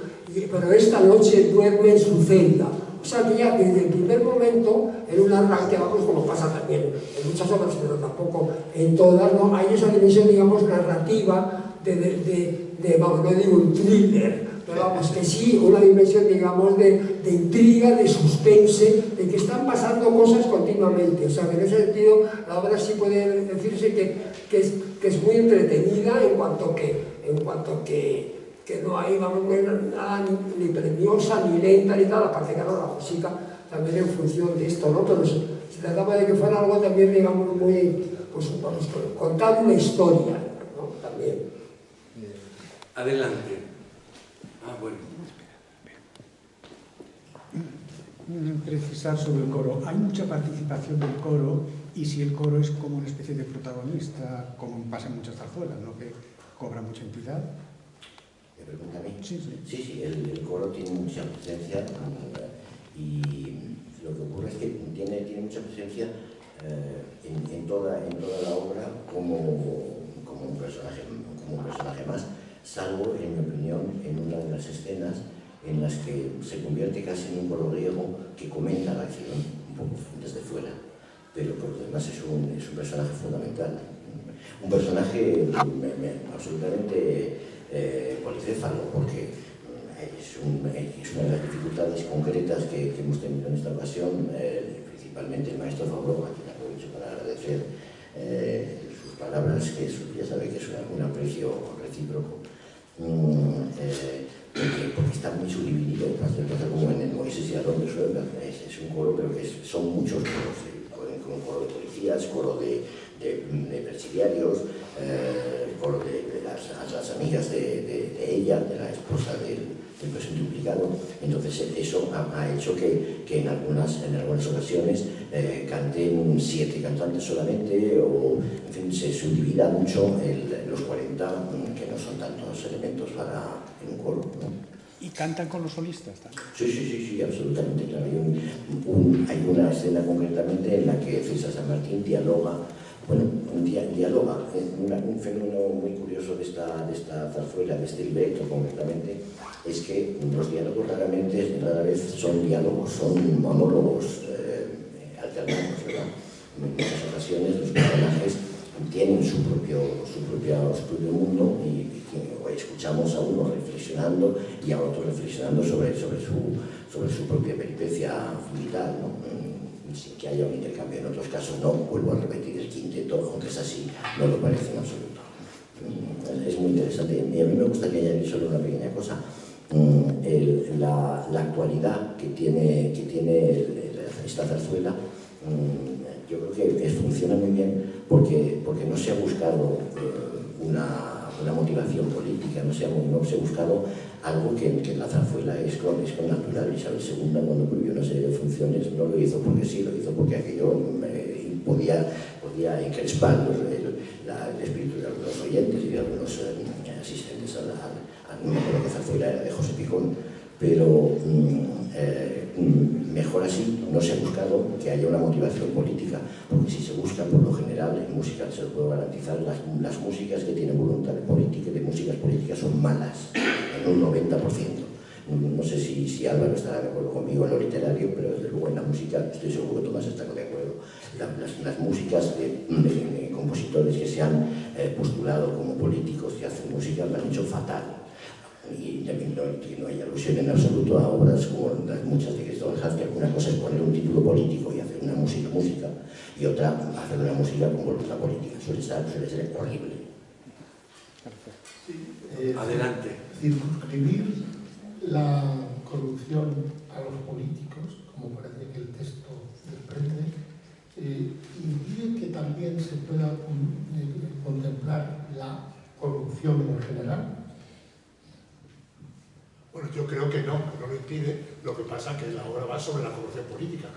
pero esta noche duerme en su celda. O sea que ya desde el primer momento, en un arranque, vamos, como pasa también en muchas obras, pero tampoco en todas, ¿no? Hay esa dimensión, digamos, narrativa vamos, no digo un thriller, pero vamos, que sí, una dimensión, digamos, de intriga, de suspense, de que están pasando cosas continuamente. O sea, que en ese sentido, la obra sí puede decirse que es muy entretenida en cuanto que no hay, vamos, no hay nada ni premiosa, ni lenta, ni tal, aparte que la música también en función de esto, ¿no? Pero se trataba de que fuera algo también, digamos, muy, pues, contar una historia, ¿no? También. Adelante. Bueno. Precisar sobre el coro. Hay mucha participación del coro, y si el coro es como una especie de protagonista, como pasa en muchas zarzuelas, ¿no? Que cobra mucha entidad. ¿Me pregunta a mí? Sí. El coro tiene mucha presencia, y lo que ocurre es que tiene mucha presencia en toda la obra como un personaje más, salvo, en mi opinión, en una de las escenas en las que se convierte casi en un coro griego que comenta la acción un poco desde fuera, pero por lo demás es un personaje fundamental, un personaje absolutamente policéfalo, porque es una de las dificultades concretas que hemos tenido en esta ocasión, principalmente el maestro Fabro, a quien aprovecho para agradecer sus palabras, que ya sabe que es un aprecio recíproco, porque está muy subdividido, entonces como en el Moisés y Aarón de Schroeder, es un coro, pero que son muchos coros, un coro de policías, coro de presidiarios, coro de las amigas de ella, de la esposa del presunto implicado. Entonces eso ha hecho que en algunas ocasiones canten 7 cantantes solamente, o en fin, se subdivida mucho los 40, que no son tantos elementos en un coro, ¿no? ¿Y cantan con los solistas también? Sí, absolutamente, claro. Hay una escena concretamente en la que César San Martín dialoga, un fenómeno muy curioso de esta zarzuela, de este libreto concretamente, es que los diálogos rara vez son diálogos, son monólogos alternados, ¿verdad? En muchas ocasiones los personajes tienen su propio mundo y escuchamos a uno reflexionando y a otro reflexionando sobre su propia peripecia vital, ¿no? Sin que haya un intercambio. En otros casos no, vuelvo a repetir, el quinteto, aunque es así, no lo parece en absoluto. Es muy interesante y a mí me gustaría añadir solo una pequeña cosa. La actualidad que tiene esta zarzuela, yo creo que funciona muy bien porque no se ha buscado una motivación política, no se ha buscado algo que en la zarzuela es con natural. Isabel II, cuando prohibió una serie de funciones, no lo hizo porque sí, lo hizo porque aquello podía encrespar el espíritu de algunos oyentes y de algunos asistentes no me acuerdo qué zarzuela era, de José Picón, pero mejor así. No se ha buscado que haya una motivación política, porque si se busca, por lo general, en música se lo puedo garantizar, las músicas que tienen voluntad política y de músicas políticas son malas, en un 90%. No sé si Álvaro estará de acuerdo conmigo en lo literario, pero desde luego en la música estoy seguro que Tomás está de acuerdo. Las músicas de compositores que se han postulado como políticos y hacen música lo han hecho fatal. Y también no hay alusión en absoluto a obras como las muchas de Cristóbal Hazke. Una cosa es poner un título político y hacer una música, y otra hacer una música con voluntad política. Suele ser horrible. Adelante. Circunscribir la corrupción a los políticos, como parece que el texto desprende, impide que también se pueda contemplar la corrupción en general. Bueno, yo creo que no lo impide. Lo que pasa es que la obra va sobre la corrupción política,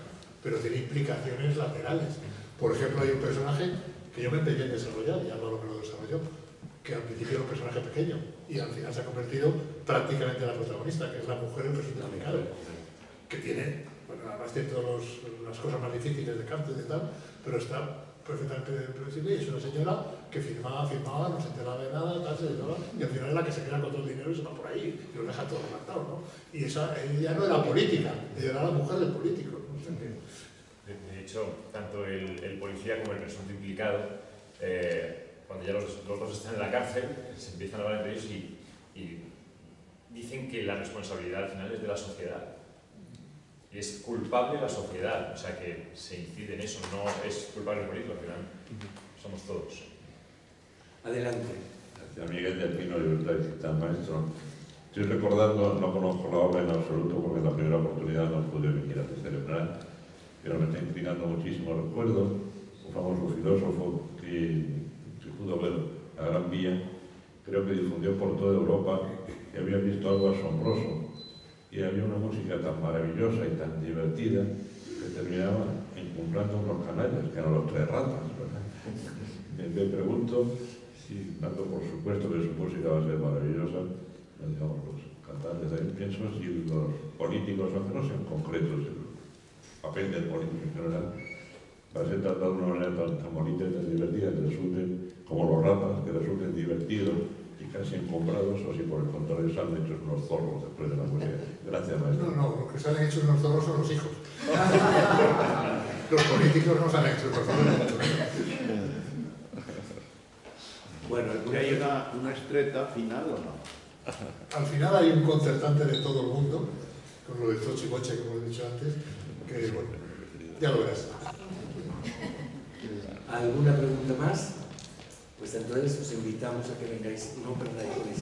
pero tiene implicaciones laterales. Por ejemplo, hay un personaje que yo me empeñé en desarrollar, y Álvaro me lo desarrolló, que al principio era un personaje pequeño y al final se ha convertido prácticamente en la protagonista, que es la mujer del presunto implicado, que tiene, bueno, además tiene todas las cosas más difíciles de Kant y de tal, pero está perfectamente previsible, y es una señora que firmaba, no se enteraba de nada, tal, y al final es la que se queda con todo el dinero y se va por ahí y lo deja todo redactado, ¿no? Y ella no era política, ella era la mujer del político, ¿no? De hecho, tanto el policía como el presunto implicado, cuando ya los dos están en la cárcel, se empiezan a hablar entre ellos y dicen que la responsabilidad al final es de la sociedad. Y es culpable la sociedad, o sea que se incide en eso, no es culpable el político, al final somos todos. Adelante. Gracias, Miguel del Pino, Libertad Digital, maestro. Estoy recordando, no conozco la obra en absoluto porque en la primera oportunidad no pude venir a celebrar, pero me está inclinando muchísimo. Recuerdo un famoso filósofo que pudo ver la Gran Vía, creo que difundió por toda Europa, que había visto algo asombroso. Y había una música tan maravillosa y tan divertida que terminaba encumbrando unos canallas, que eran los Tres Ratas, ¿verdad? Me pregunto si, dando por supuesto que su música va a ser maravillosa, digamos, los cantantes ahí, pienso si los políticos, aunque no sean concretos, el papel del político en general, para ser tratado de una manera tan bonita y tan divertida, que resulten como los ratas, que resulten divertidos y casi encombrados, o si por el contrario salen hechos unos zorros después de la música. Gracias, maestro. No, los que salen hechos unos zorros son los hijos. Los políticos no salen hechos unos zorros. Bueno, ¿hay una estreta final o no? Al final hay un concertante de todo el mundo, con lo de Tochiboche que hemos dicho antes, que bueno, ya lo verás. ¿Alguna pregunta más? Pues entonces os invitamos a que vengáis, no perdáis